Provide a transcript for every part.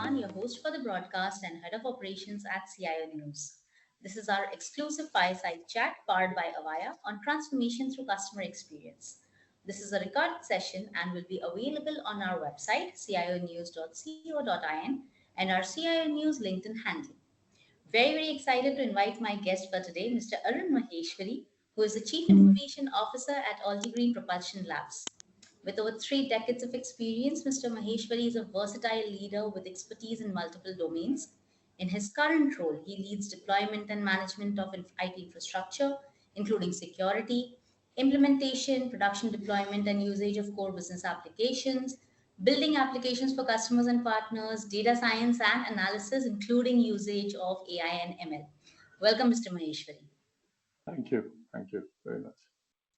Khan, your host for the broadcast and head of operations at CIO News. This is our exclusive fireside chat powered by Avaya on transformation through customer experience. This is a recorded session and will be available on our website, cionews.co.in, and our CIO News LinkedIn handle. Very excited to invite my guest for today, Mr. Arun Maheshwari, who is the Chief Information Officer at Altigreen Propulsion Labs. With over 3 decades of experience, Mr. Maheshwari is a versatile leader with expertise in multiple domains. In his current role, he leads deployment and management of IT infrastructure, including security, implementation, production deployment, and usage of core business applications, building applications for customers and partners, data science and analysis, including usage of AI and ML. Welcome, Mr. Maheshwari. Thank you. Thank you very much.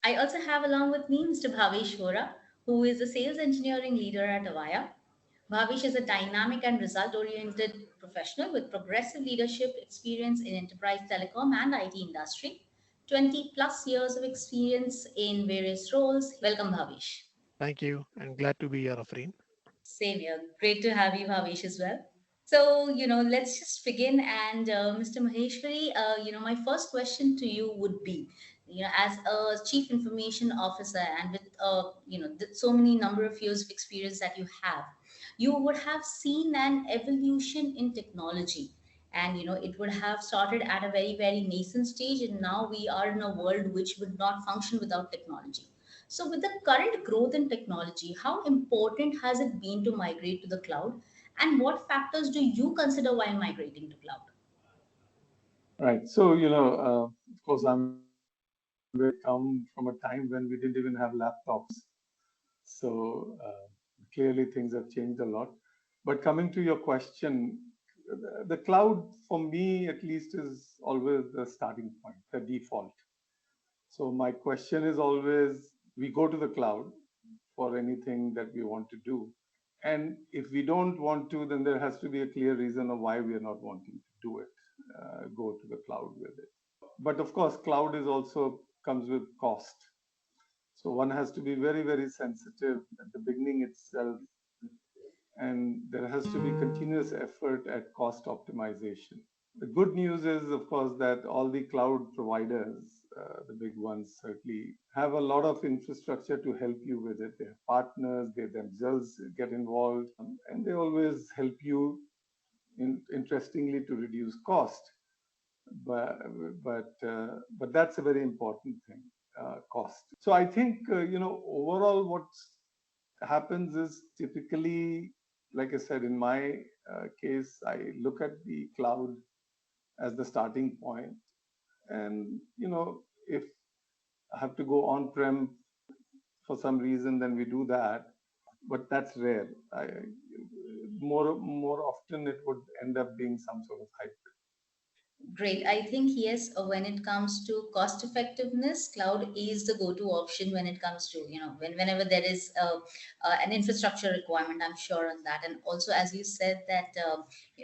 I also have along with me Mr. Bhavesh Vora, who is a sales engineering leader at Avaya. Bhavesh is a dynamic and result oriented professional with progressive leadership experience in enterprise telecom and IT industry. 20 plus years of experience in various roles. Welcome, Bhavesh. Thank you, and glad to be here, Afreen. Same here. Great to have you, Bhavesh, as well. So, let's just begin. And Mr. Maheshwari, my first question to you would be, as a chief information officer and with, so many number of years of experience that you would have seen an evolution in technology. And, it would have started at a very nascent stage. And now we are in a world which would not function without technology. So, with the current growth in technology, how important has it been to migrate to the cloud? And what factors do you consider while migrating to cloud? Right. So, of course, I'm very come from a time when we didn't even have laptops. So, clearly things have changed a lot. But coming to your question, the cloud for me at least is always the starting point, the default. So, my question is always we go to the cloud for anything that we want to do. And if we don't want to, then there has to be a clear reason of why we are not wanting to do it, go to the cloud with it. But of course, cloud is also comes with cost. So one has to be very sensitive at the beginning itself, and there has to be continuous effort at cost optimization. The good news is, of course, that all the cloud providers, the big ones certainly, have a lot of infrastructure to help you with it. They have partners, they themselves get involved, and they always help you, interestingly, to reduce cost. But but that's a very important thing, cost. So I think overall what happens is typically, like I said, in my case, I look at the cloud as the starting point. And, if I have to go on-prem for some reason, then we do that. But that's rare. More often it would end up being some sort of hybrid. Great. I think, yes, when it comes to cost effectiveness, cloud is the go to option when it comes to, whenever there is an infrastructure requirement, I'm sure on that. And also, as you said, that,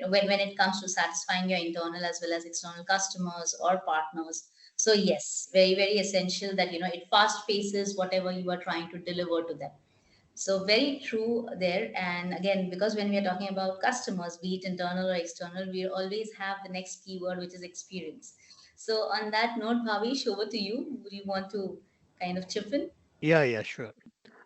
when it comes to satisfying your internal as well as external customers or partners. So, yes, very essential that, it fast paces whatever you are trying to deliver to them. So very true there. And again, because when we are talking about customers, be it internal or external, we always have the next keyword, which is experience. So on that note, Bhavish, over to you. Would you want to kind of chip in? Yeah, sure.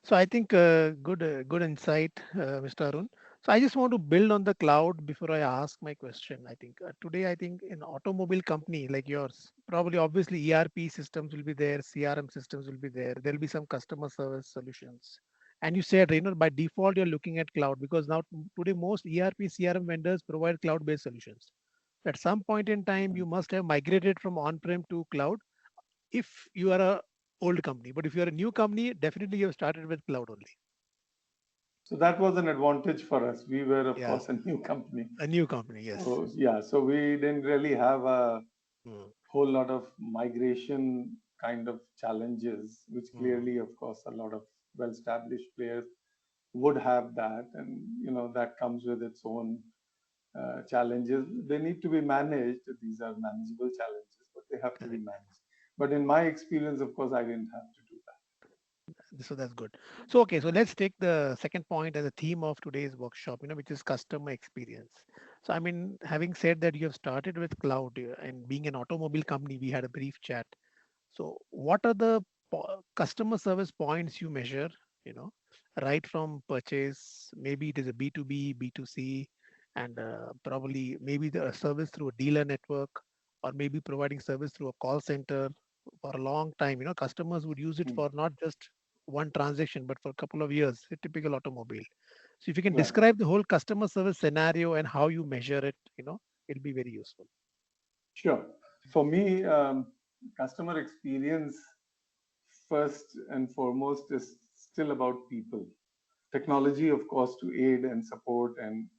So I think good insight, Mr. Arun. So I just want to build on the cloud before I ask my question. I think today, I think in automobile company like yours, probably obviously ERP systems will be there, CRM systems will be there. There'll be some customer service solutions. And you said, by default, you're looking at cloud because now today most ERP, CRM vendors provide cloud-based solutions. At some point in time, you must have migrated from on-prem to cloud if you are a old company. But if you're a new company, definitely you have started with cloud only. So that was an advantage for us. We were, of Yeah, course, a new company. a new company. Yes. So yeah, so we didn't really have a Mm, whole lot of migration kind of challenges, which mm, clearly, of course, a lot of well-established players would have that, and that comes with its own challenges. They need to be managed. These are manageable challenges, but they have to be correct. managed. But in my experience, of course, I didn't have to do that. So that's good. So okay, so let's take the second point as a theme of today's workshop, which is customer experience. So I mean, having said that, you have started with cloud and being an automobile company, we had a brief chat. So what are the customer service points you measure, you know, right from purchase, maybe it is a B2B, B2C, and probably maybe the service through a dealer network, or maybe providing service through a call center for a long time. Customers would use it Hmm. for not just one transaction, but for a couple of years, a typical automobile. So if you can Right. describe the whole customer service scenario and how you measure it, it'll be very useful. Sure. For me, customer experience first and foremost is still about people. Technology, of course, to aid and support and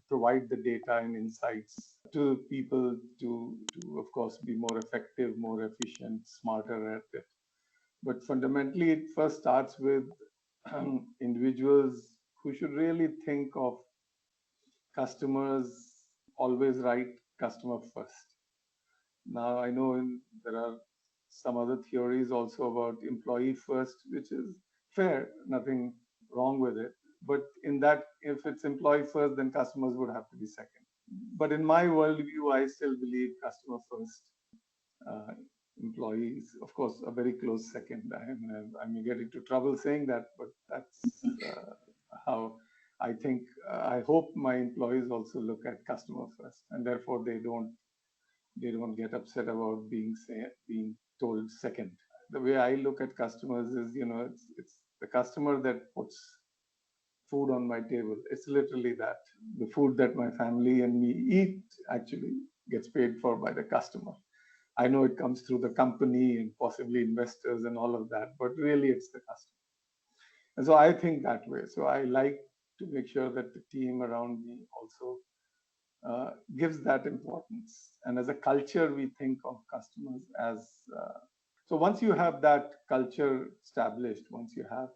provide the data and insights to people to of course be more effective, more efficient, smarter at it. But fundamentally, it first starts with individuals who should really think of customers always right, customer first. Now, I know there are some other theories also about employee first, which is fair, nothing wrong with it. But in that, if it's employee first, then customers would have to be second. But in my worldview, I still believe customer first, uh, employees, of course, a very close second. I may get into trouble saying that, but that's how I think. I hope my employees also look at customer first, and therefore they don't get upset about being told second. The way I look at customers is, it's the customer that puts food on my table. It's literally that. The food that my family and me eat actually gets paid for by the customer. I know it comes through the company and possibly investors and all of that, but really it's the customer. And so I think that way. So I like to make sure that the team around me also gives that importance. And as a culture, we think of customers as so once you have that culture established, once you have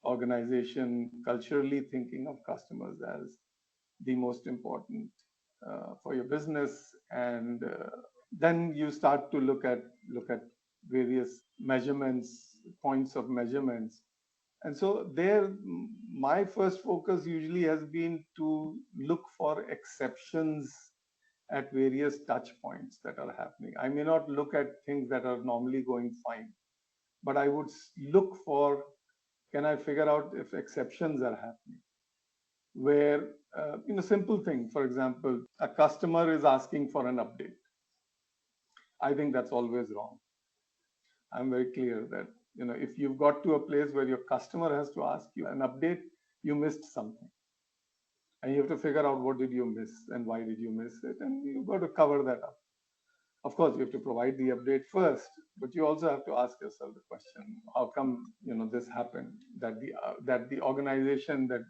organization culturally thinking of customers as the most important for your business, and then you start to look at various measurements, points of measurements. And so there, my first focus usually has been to look for exceptions at various touch points that are happening. I may not look at things that are normally going fine, but I would look for, can I figure out if exceptions are happening? Where, simple thing, for example, a customer is asking for an update. I think that's always wrong. I'm very clear that, if you've got to a place where your customer has to ask you an update, you missed something. And you have to figure out what did you miss and why did you miss it, and you've got to cover that up. Of course, you have to provide the update first, but you also have to ask yourself the question: how come this happened? That the organization, that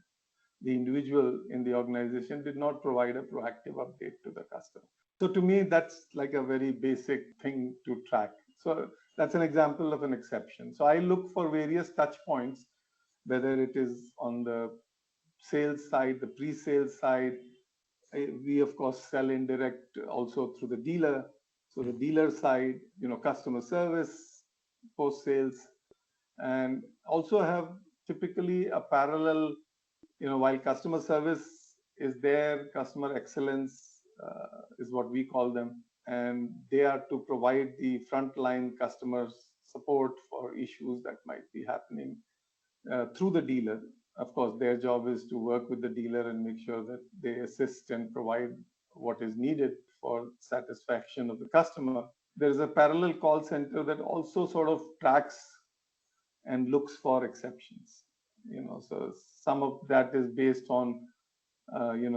the individual in the organization did not provide a proactive update to the customer. So to me, that's like a very basic thing to track. So that's an example of an exception. So I look for various touch points, whether it is on the sales side, the pre-sales side. We of course sell indirect also through the dealer. So the dealer side, customer service, post sales, and also have typically a parallel. While customer service is there, customer excellence is what we call them, and they are to provide the frontline customer support for issues that might be happening through the dealer. Of course, their job is to work with the dealer and make sure that they assist and provide what is needed for satisfaction of the customer. There is a parallel call center that also sort of tracks and looks for exceptions. So some of that is based on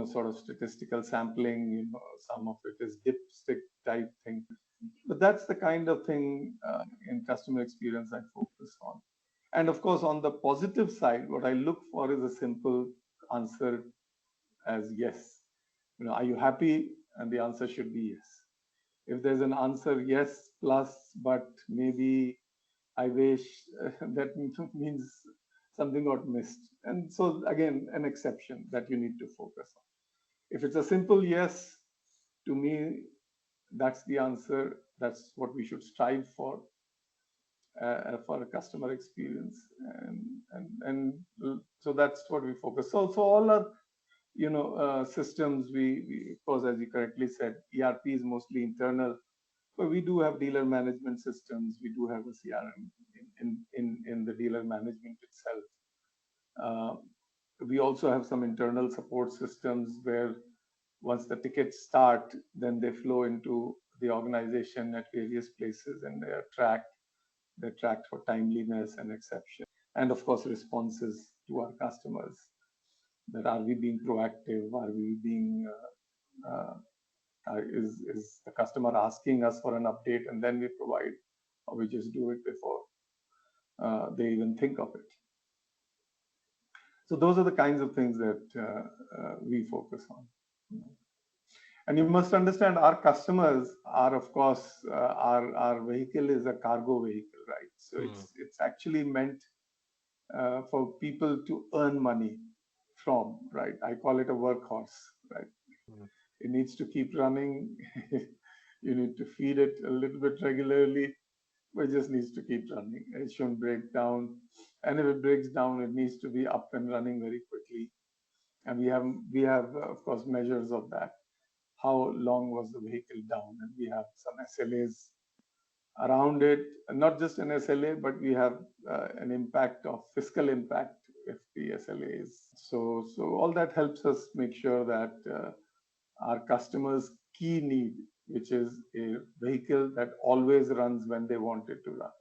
sort of statistical sampling. Some of it is dipstick type thing. But that's the kind of thing in customer experience I focus on. And of course, on the positive side, what I look for is a simple answer as yes. Are you happy? And the answer should be yes. If there's an answer yes plus, but maybe I wish, that means something got missed. And so again, an exception that you need to focus on. If it's a simple yes, to me, that's the answer. That's what we should strive for. for a customer experience, and so that's what we focus. So all our systems, we of course, as you correctly said, ERP is mostly internal, but we do have dealer management systems. We do have a CRM in the dealer management itself. Uh, we also have some internal support systems where once the tickets start, then they flow into the organization at various places and they are tracked. They're tracked for timeliness and exception. And of course, responses to our customers. That are we being proactive? Are we being is the customer asking us for an update and then we provide, or we just do it before they even think of it? So those are the kinds of things that we focus on. And you must understand, our customers are, of course, our vehicle is a cargo vehicle, right? So it's actually meant for people to earn money from, right? I call it a workhorse, right? It needs to keep running. You need to feed it a little bit regularly, but it just needs to keep running. It shouldn't break down. And if it breaks down, it needs to be up and running very quickly. And we have of course measures of that. How long was the vehicle down? And we have some SLAs around it. And not just an SLA, but we have an impact of fiscal impact if the SLA is. So all that helps us make sure that our customers' key need, which is a vehicle that always runs when they want it to run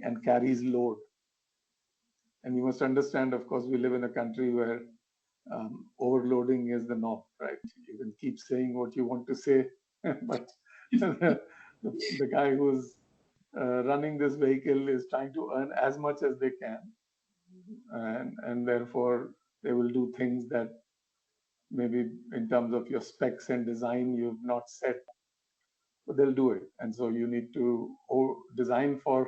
and carries load. And you must understand, of course, we live in a country where overloading is the norm, right? You can keep saying what you want to say, but the guy who's running this vehicle is trying to earn as much as they can, and therefore they will do things that maybe in terms of your specs and design you've not set, but they'll do it. And so you need to design for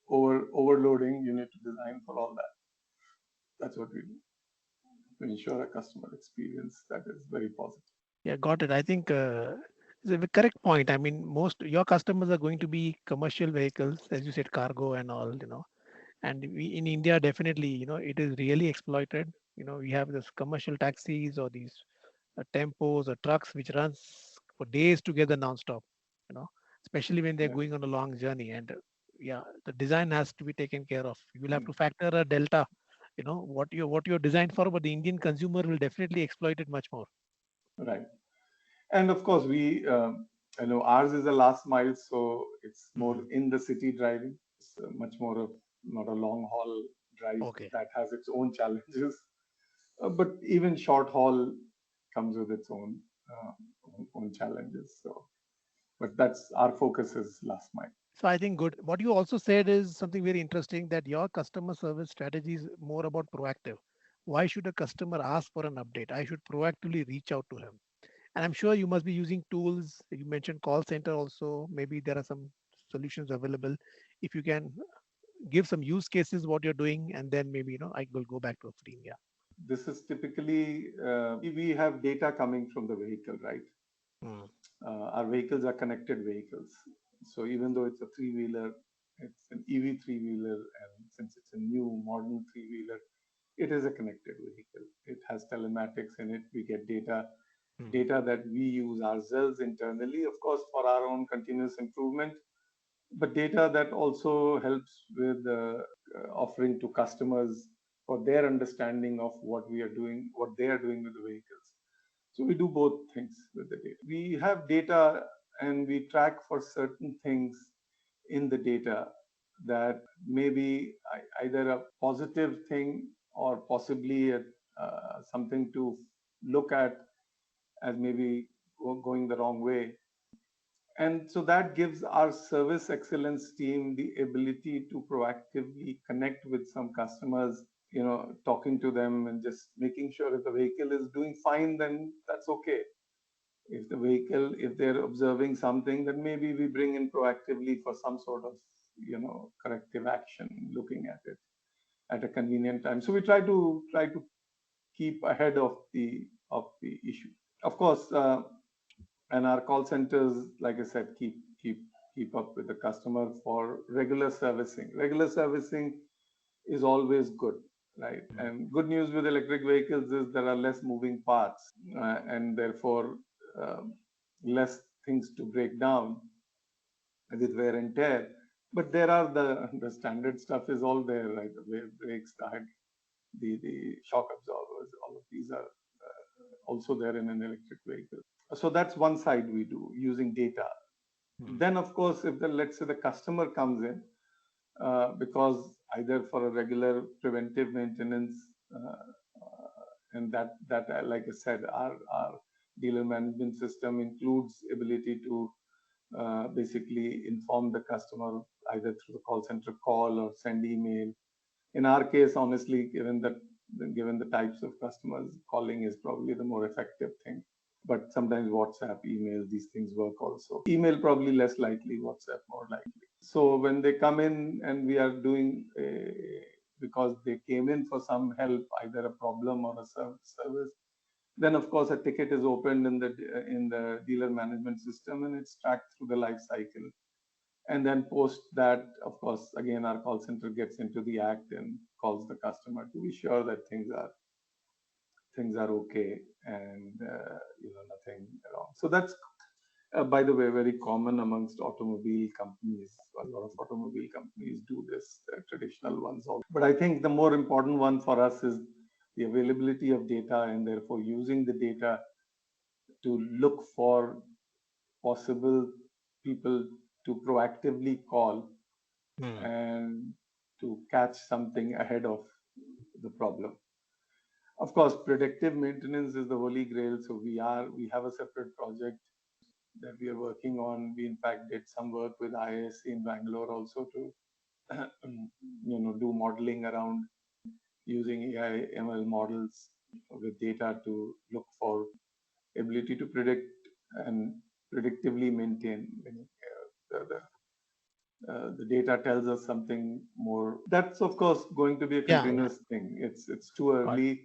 overloading. You need to design for all that. That's what we do to ensure a customer experience that is very positive. Yeah, got it. I think it's a correct point. I mean, most your customers are going to be commercial vehicles, as you said, cargo and all. And we in India, definitely, it is really exploited. We have this commercial taxis or these tempos or trucks which runs for days together non-stop. You know, especially when they're Yeah. going on a long journey. And yeah, the design has to be taken care of. You will have Mm. to factor a delta. What you're designed for, but the Indian consumer will definitely exploit it much more. Right. And of course, ours is a last mile, so it's more Mm. in the city driving. It's much more of not a long haul drive Okay. that has its own challenges. But even short haul comes with its uh, own challenges. So, but that's our focus is last mile. So I think good. What you also said is something very interesting, that your customer service strategy is more about proactive. Why should a customer ask for an update? I should proactively reach out to him. And I'm sure you must be using tools. You mentioned call center also. Maybe there are some solutions available. If you can give some use cases, what you're doing, and then maybe I will go back to Afreen. Yeah. This is typically we have data coming from the vehicle, right? Mm. Our vehicles are connected vehicles. So even though it's a three-wheeler, it's an EV three-wheeler, and since it's a new modern three-wheeler, it is a connected vehicle. It has telematics in it. We get Mm. data that we use ourselves internally, of course, for our own continuous improvement, but data that also helps with offering to customers for their understanding of what we are doing, what they are doing with the vehicles. So we do both things with the data. We have data and we track for certain things in the data that may be either a positive thing or possibly something to look at as maybe going the wrong way. And so that gives our service excellence team the ability to proactively connect with some customers, talking to them and just making sure if the vehicle is doing fine, then that's okay. If they're observing something, then maybe we bring in proactively for some sort of, corrective action, looking at it at a convenient time. So we try to keep ahead of the issue. Of course, and our call centers, like I said, keep keep up with the customer for regular servicing. Regular servicing is always good, right? And good news with electric vehicles is there are less moving parts, and therefore uh, less things to break down with wear and tear. But there are the standard stuff is all there, right? The brakes, the shock absorbers, all of these are also there in an electric vehicle. So that's one side we do using data. Then, of course, if let's say the customer comes in, because either for a regular preventive maintenance, and like I said, our dealer management system includes ability to basically inform the customer either through the call center call or send email. In our case, honestly, given the types of customers, calling is probably the more effective thing. But sometimes WhatsApp, email, these things work also. Email probably less likely, WhatsApp more likely. So when they come in and we are doing because they came in for some help, either a problem or a service, then of course a ticket is opened in the dealer management system and it's tracked through the life cycle. And then post that, of course, again our call center gets into the act and calls the customer to be sure that things are okay and nothing wrong. So that's by the way, very common amongst automobile companies. A lot of automobile companies do this, traditional ones also. But I think the more important one for us is the availability of data and therefore using the data to look for possible people to proactively call and to catch something ahead of the problem. Of course, predictive maintenance is the holy grail. So we have a separate project that we are working on. We in fact did some work with IISc in Bangalore also to do modeling around using AI ML models with data to look for ability to predict and predictively maintain. The data tells us something more. That's of course going to be a continuous thing. It's too early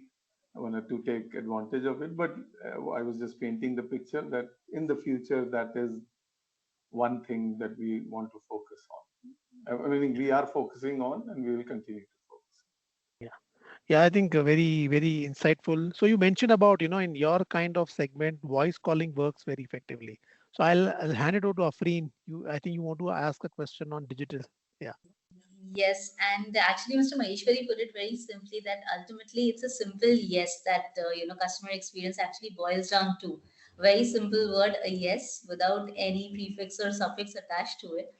to take advantage of it, but I was just painting the picture that in the future that is one thing that we want to focus on. I mean, we are focusing on, and we will continue to focus. Yeah. Yeah, I think very, very insightful. So you mentioned about, in your kind of segment, voice calling works very effectively. So I'll hand it over to Afreen. I think you want to ask a question on digital. Yeah. Yes, and actually, Mr. Maheshwari put it very simply that ultimately it's a simple yes that customer experience actually boils down to. Very simple word, a yes, without any prefix or suffix attached to it.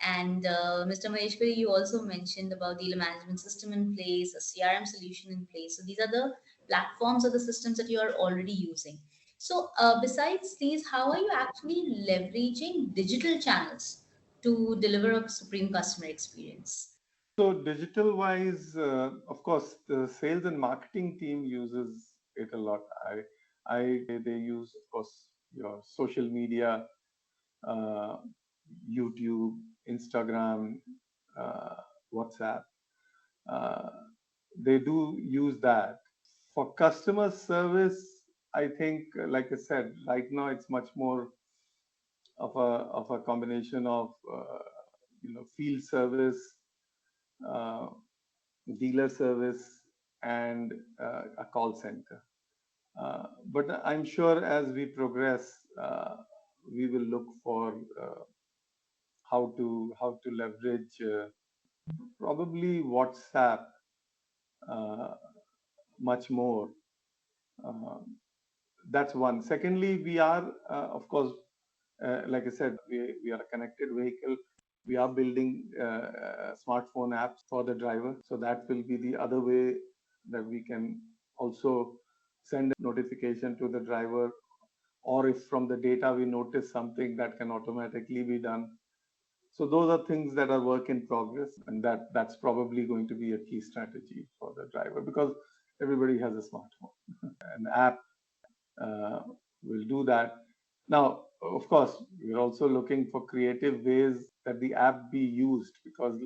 And Mr. Maheshwari, you also mentioned about dealer management system in place, a CRM solution in place. So these are the platforms or the systems that you are already using. So besides these, how are you actually leveraging digital channels to deliver a supreme customer experience? So digital wise, of course, the sales and marketing team uses it a lot. They use, of course, your social media, uh, YouTube, Instagram, uh, WhatsApp. Uh, they do use that. For customer service, I think, like I said, right now it's much more of a combination of field service, uh, dealer service, and a call center. But I'm sure as we progress, we will look for how to leverage probably WhatsApp uh, much more. Uh, that's one. Secondly, we are, of course, like I said, we are a connected vehicle. We are building smartphone apps for the driver. So that will be the other way that we can also send a notification to the driver, or if from the data we notice something that can automatically be done. So those are things that are work in progress, and that's probably going to be a key strategy for the driver because everybody has a smartphone. An app uh, will do that. Now, of course, we're also looking for creative ways that the app be used because,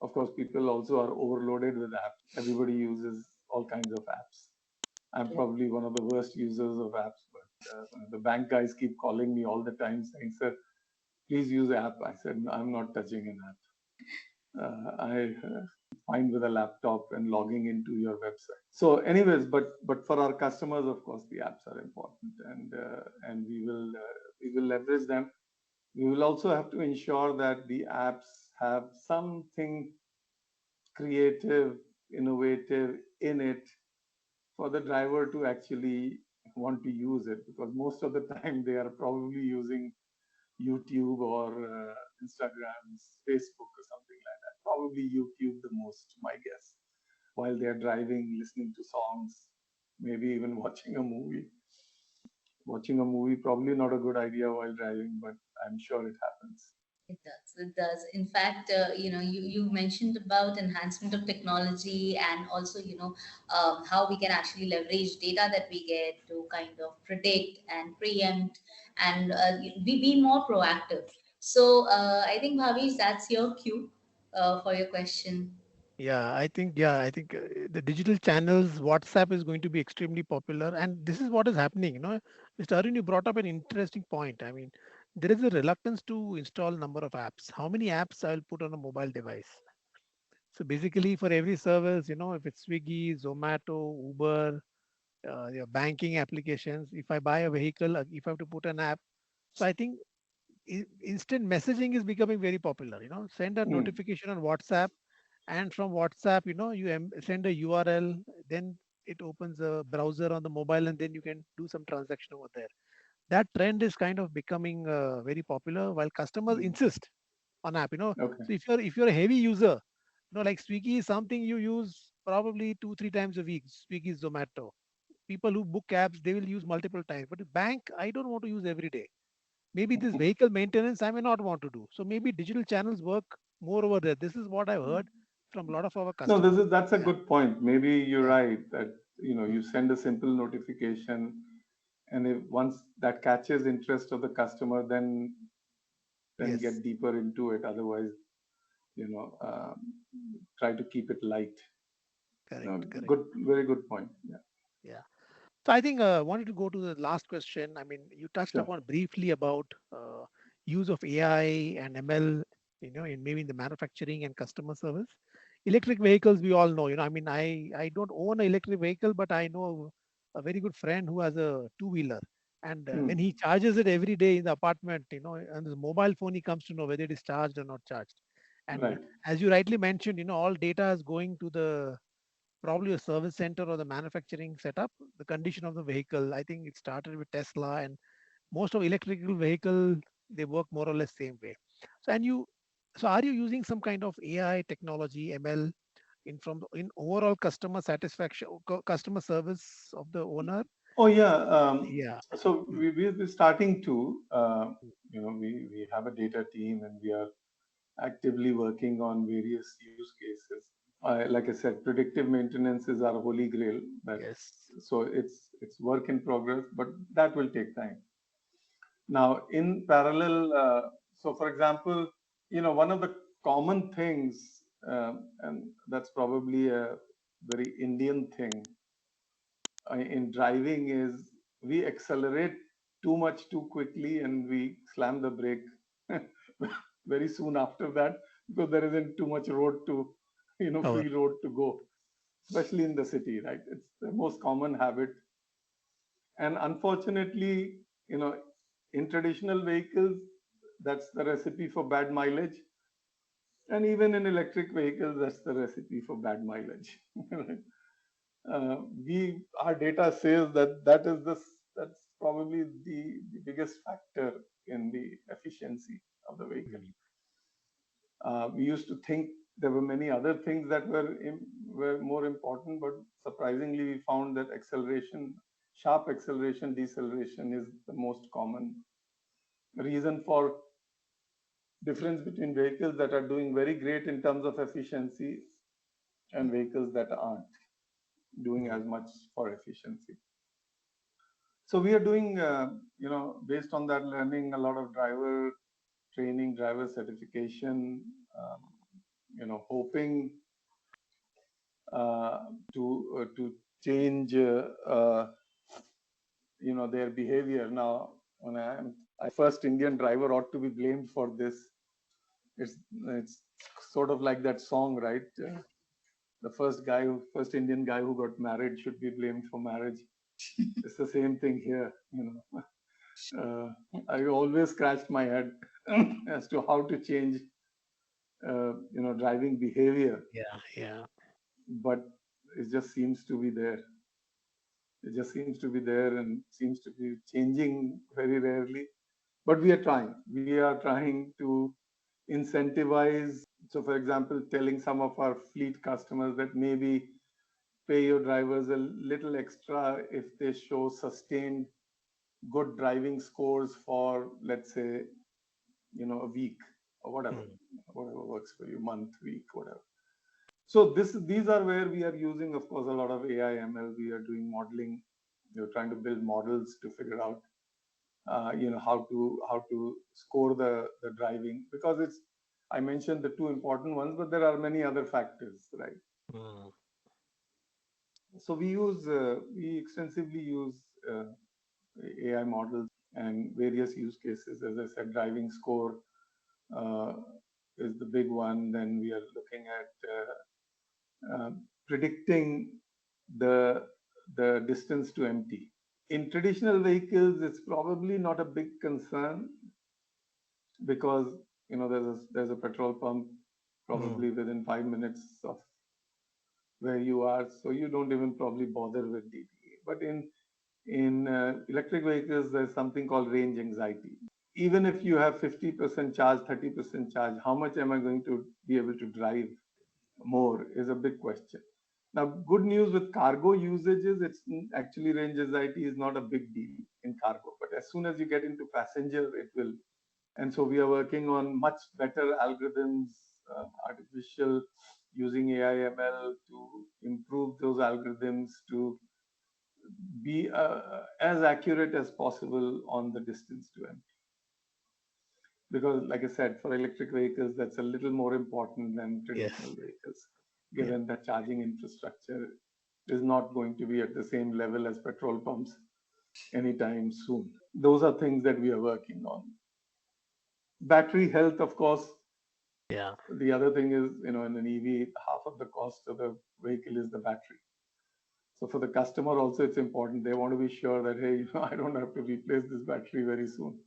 of course, people also are overloaded with apps. Everybody uses all kinds of apps. I'm probably one of the worst users of apps, but the bank guys keep calling me all the time saying, "Sir, please use app. I said, "No, I'm not touching an app. I fine with a laptop and logging into your website." So, anyways, but for our customers, of course, the apps are important, and we will leverage them. We will also have to ensure that the apps have something creative, innovative in it for the driver to actually want to use it, because most of the time they are probably using YouTube or Instagram, Facebook, or something like that. Probably YouTube the most, my guess, while they are driving, listening to songs, maybe even watching a movie. Watching a movie probably not a good idea while driving, but I'm sure it happens. It does. It does. In fact, you mentioned about enhancement of technology and also, how we can actually leverage data that we get to kind of predict and preempt and be more proactive. So I think, Bhavesh, that's your cue for your question. Yeah, I think the digital channels, WhatsApp is going to be extremely popular, and this is what is happening. Mr. Arun, you brought up an interesting point. I mean, there is a reluctance to install number of apps. How many apps I will put on a mobile device? So basically, for every service, if it's Swiggy, Zomato, Uber, your banking applications, if I buy a vehicle, if I have to put an app, so I think instant messaging is becoming very popular. Send a Hmm. notification on WhatsApp, and from WhatsApp, you send a URL, then it opens a browser on the mobile, and then you can do some transaction over there. That trend is kind of becoming very popular, while customers Hmm. insist on app. Okay. So if you're a heavy user, like Swiggy is something you use probably 2-3 times a week. Swiggy, Zomato. People who book cabs, they will use multiple times. But bank, I don't want to use every day. Maybe this vehicle maintenance I may not want to do. So maybe digital channels work more over there. This is what I've heard from a lot of our No, customers. that's a Yeah, good point. Maybe you're yeah, right that you send a simple notification, and if once that catches interest of the customer, then yes, get deeper into it. Otherwise, you know, try to keep it light. correct, correct. Good, very good point. Yeah, Yeah. So I think I wanted to go to the last question. I mean, you touched sure. upon briefly about use of AI and ML, in maybe in the manufacturing and customer service. Electric vehicles, we all know. I mean, I don't own an electric vehicle, but I know a very good friend who has a two-wheeler, and Hmm. when he charges it every day in the apartment, on his mobile phone, he comes to know whether it is charged or not charged. And Right. as you rightly mentioned, all data is going to the probably a service center or the manufacturing setup. The condition of the vehicle, I think it started with Tesla, and most of electrical vehicle, they work more or less same way. So are you using some kind of AI technology, ML, in overall customer satisfaction, customer service of the owner? Oh yeah. Yeah. So Mm, we're starting to. We have a data team, and we are actively working on various use cases. Like I said, predictive maintenance is our holy grail. That yes. so it's work in progress, but that will take time. Now, in parallel, so for example, one of the common things, and that's probably a very Indian thing in driving, is we accelerate too much too quickly and we slam the brake very soon after that, because there isn't too much road to, Cover. free road to go, especially in the city, right? It's the most common habit. And unfortunately, you know, in traditional vehicles, that's the recipe for bad mileage. And even in electric vehicles, that's the recipe for bad mileage. We Our data says that's probably the biggest factor in the efficiency of the vehicle. Mm, We used to think there were many other things that were more important, but surprisingly, we found that sharp acceleration, deceleration is the most common reason for difference between vehicles that are doing very great in terms of efficiency and vehicles that aren't doing as mm, much for efficiency. So we are doing, based on that, learning a lot of driver training, driver certification, um, hoping uh, to change, their behavior. Now, when I am first Indian driver ought to be blamed for this. It's sort of like that song, right? The first Indian guy who got married should be blamed for marriage. It's the same thing here, I always scratched my head as to how to change, driving behavior, Yeah, yeah. but it just seems to be there. It just seems to be there and seems to be changing very rarely. But we are trying. We are trying to incentivize. So, for example, telling some of our fleet customers that maybe pay your drivers a little extra if they show sustained good driving scores for, let's say, a week or Mm. whatever works for you, month, week, whatever. So these are where we are using, of course, a lot of AI, ML. We are doing modeling. We're trying to build models to figure out, how to score the driving, because it's, I mentioned the two important ones, but there are many other factors, right? Mm. So we extensively use uh, AI models and various use cases. As I said, driving score uh, is the big one. Then we are looking at predicting the the distance to empty. In traditional vehicles, it's probably not a big concern because there's a petrol pump Mm. probably within 5 minutes of where you are, so you don't even probably bother with DPA. But in electric vehicles, there's something called range anxiety. Even if you have 50% charge, 30% charge, how much am I going to be able to drive more is a big question. Now, good news with cargo usages, it's actually range anxiety is not a big deal in cargo, but as soon as you get into passenger, it will. And so we are working on much better algorithms, artificial, using AI ML to improve those algorithms to be as accurate as possible on the distance to empty. Because, like I said, for electric vehicles, that's a little more important than traditional Yes. vehicles, Yeah. given that charging infrastructure is not going to be at the same level as petrol pumps anytime soon. Those are things that we are working on. Battery health, of course. Yeah. The other thing is, in an EV, half of the cost of the vehicle is the battery. So for the customer also, it's important. They want to be sure that, hey, I don't have to replace this battery very soon.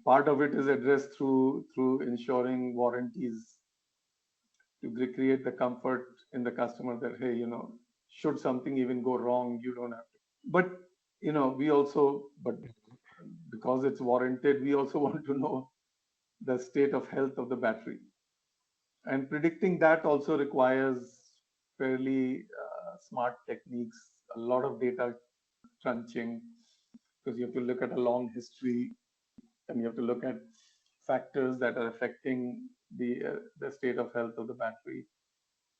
Part of it is addressed through ensuring warranties to create the comfort in the customer that, hey, should something even go wrong, you don't have to. But we also, but because it's warranted, we also want to know the state of health of the battery. And predicting that also requires fairly smart techniques, a lot of data crunching, because you have to look at a long history and you have to look at factors that are affecting the state of health of the battery,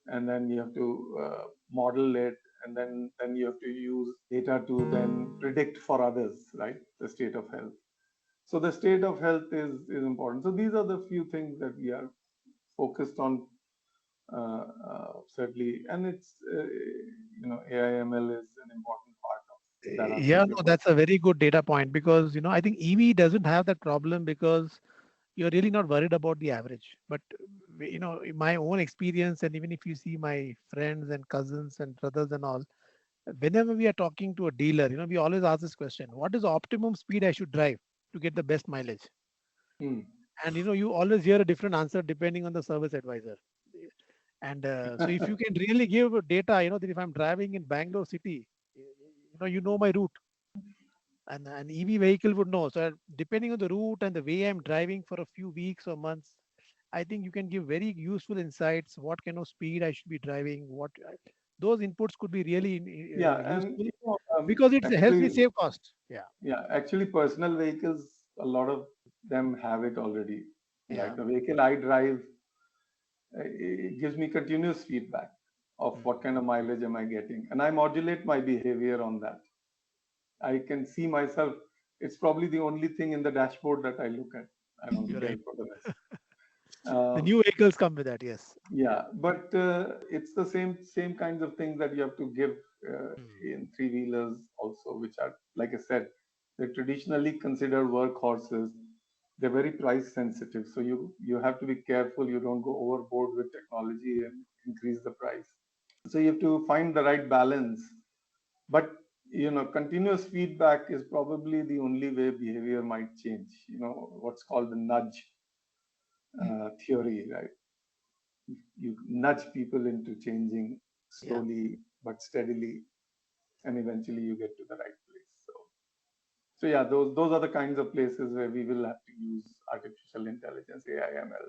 and then you have to model it, and then you have to use data to then predict for others, right, the state of health. So the state of health is important. So these are the few things that we are focused on, certainly, and it's AIML is an important part of that Yeah, article. no, that's a very good data point because I think EV doesn't have that problem because you're really not worried about the average. But in my own experience, and even if you see my friends and cousins and brothers and all, whenever we are talking to a dealer, we always ask this question: what is the optimum speed I should drive to get the best mileage? Hmm. And you always hear a different answer depending on the service advisor. And so if you can really give data, that if I'm driving in Bangalore city, you know my route, and an EV vehicle would know. So depending on the route and the way I'm driving for a few weeks or months, I think you can give very useful insights. What kind of speed I should be driving? What those inputs could be really Yeah, and useful because it helps me actually, save cost. Yeah, yeah, actually, personal vehicles, a lot of them have it already. yeah. Right, the vehicle I drive, it gives me continuous feedback of what Mm. kind of mileage am I getting, and I modulate my behavior on that. I can see myself. It's probably the only thing in the dashboard that I look at. I don't You're care right. for the rest. The Um, new vehicles come with that. Yes. yeah, but it's the same kinds of things that you have to give Mm. in three-wheelers also, which are, like I said, they're traditionally considered workhorses. they're very price sensitive. So you have to be careful. You don't go overboard with technology and increase the price. So you have to find the right balance. But continuous feedback is probably the only way behavior might change. What's called the nudge theory, right? You nudge people into changing Yeah. slowly but steadily, and eventually you get to the right place. So yeah, those are the kinds of places where we will have to use artificial intelligence, AI, ML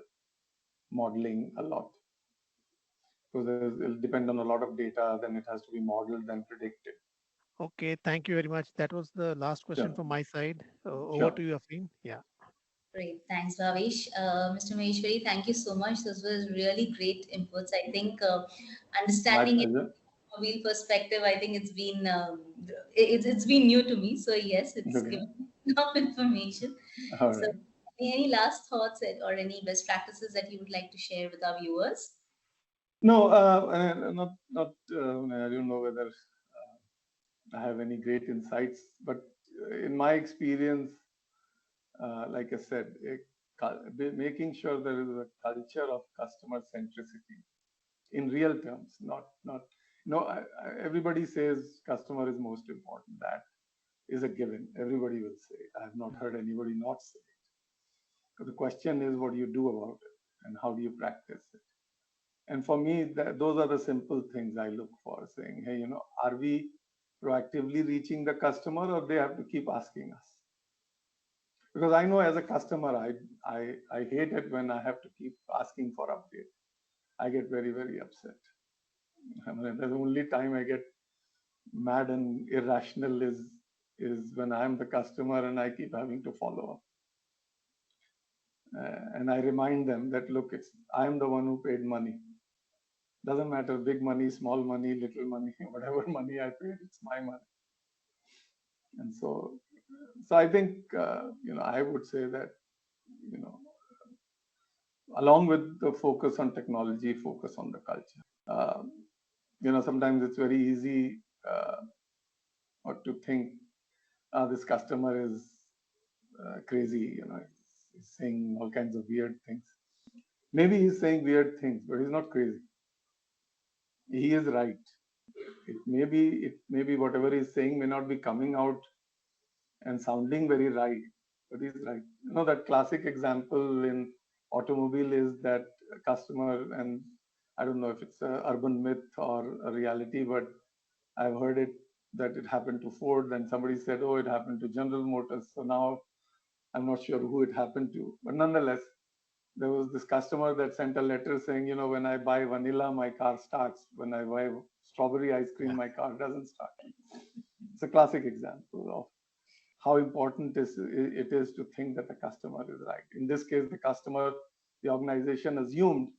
modeling a lot, because it'll depend on a lot of data. Then it has to be modeled and predicted. Okay. Thank you very much. That was the last question Sure, from my side. Over sure. to you, Afreen. Yeah. Great. Thanks, Bhavesh. Mr. Maheshwari, thank you so much. This was really great inputs. I think My understanding it pleasure. from a wheel perspective, I think it's been new to me. So yes, it's Okay. given enough information. All So right. any last thoughts or any best practices that you would like to share with our viewers? No, not. I don't know whether I have any great insights, but in my experience, like I said, making sure there is a culture of customer centricity in real terms, not. No, everybody says customer is most important. That is a given. Everybody will say. I have not heard anybody not say it. So the question is, what do you do about it, and how do you practice it? And for me, those are the simple things I look for, saying, hey, are we proactively reaching the customer, or they have to keep asking us? Because I know as a customer, I hate it when I have to keep asking for update. I get very, very upset. I mean, the only time I get mad and irrational is when I'm the customer and I keep having to follow up. And I remind them that, look, I'm the one who paid money. Doesn't matter, big money, small money, little money, whatever money I paid, it's my money. And so I think I would say that you know along with the focus on technology, focus on the culture. Sometimes it's very easy or to think this customer is crazy. He's saying all kinds of weird things. Maybe he's saying weird things, but he's not crazy. He is right. It may be whatever he's saying may not be coming out and sounding very right, but he's right. That classic example in automobile is that customer, and I don't know if it's an urban myth or a reality, but I've heard it that it happened to Ford, and somebody said, oh, it happened to General Motors. So now I'm not sure who it happened to, but nonetheless, there was this customer that sent a letter saying, when I buy vanilla, my car starts. When I buy strawberry ice cream, Yeah. my car doesn't start. It's a classic example of how important it is to think that the customer is right. In this case, the organization assumed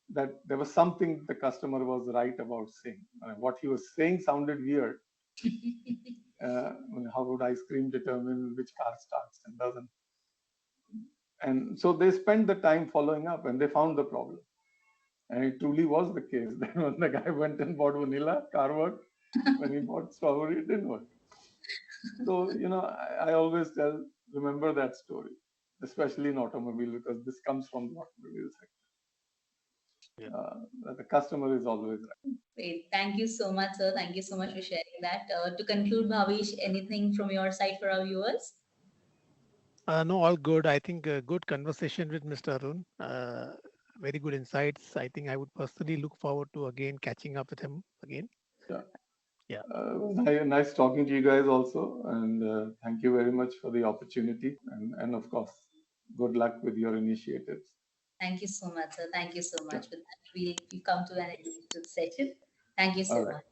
that there was something the customer was right about saying. What he was saying sounded weird. How would ice cream determine which car starts and doesn't? And so they spent the time following up, and they found the problem. And it truly was the case. Then when the guy went and bought vanilla, car worked. When he bought strawberry, it didn't work. So, I always remember that story, especially in automobile, because this comes from the automobile Yeah. sector. The customer is always right. Great. Thank you so much, sir. Thank you so much for sharing that. To conclude, Bhavesh, anything from your side for our viewers? No, all good. I think a good conversation with Mr. Arun. Very good insights. I think I would personally look forward to again catching up with him again. Yeah. Yeah. It was nice talking to you guys also. And thank you very much for the opportunity. And of course, good luck with your initiatives. Thank you so much, sir. Thank you so Sure. much. With that, we come to an end to the session. Thank you All so right. much.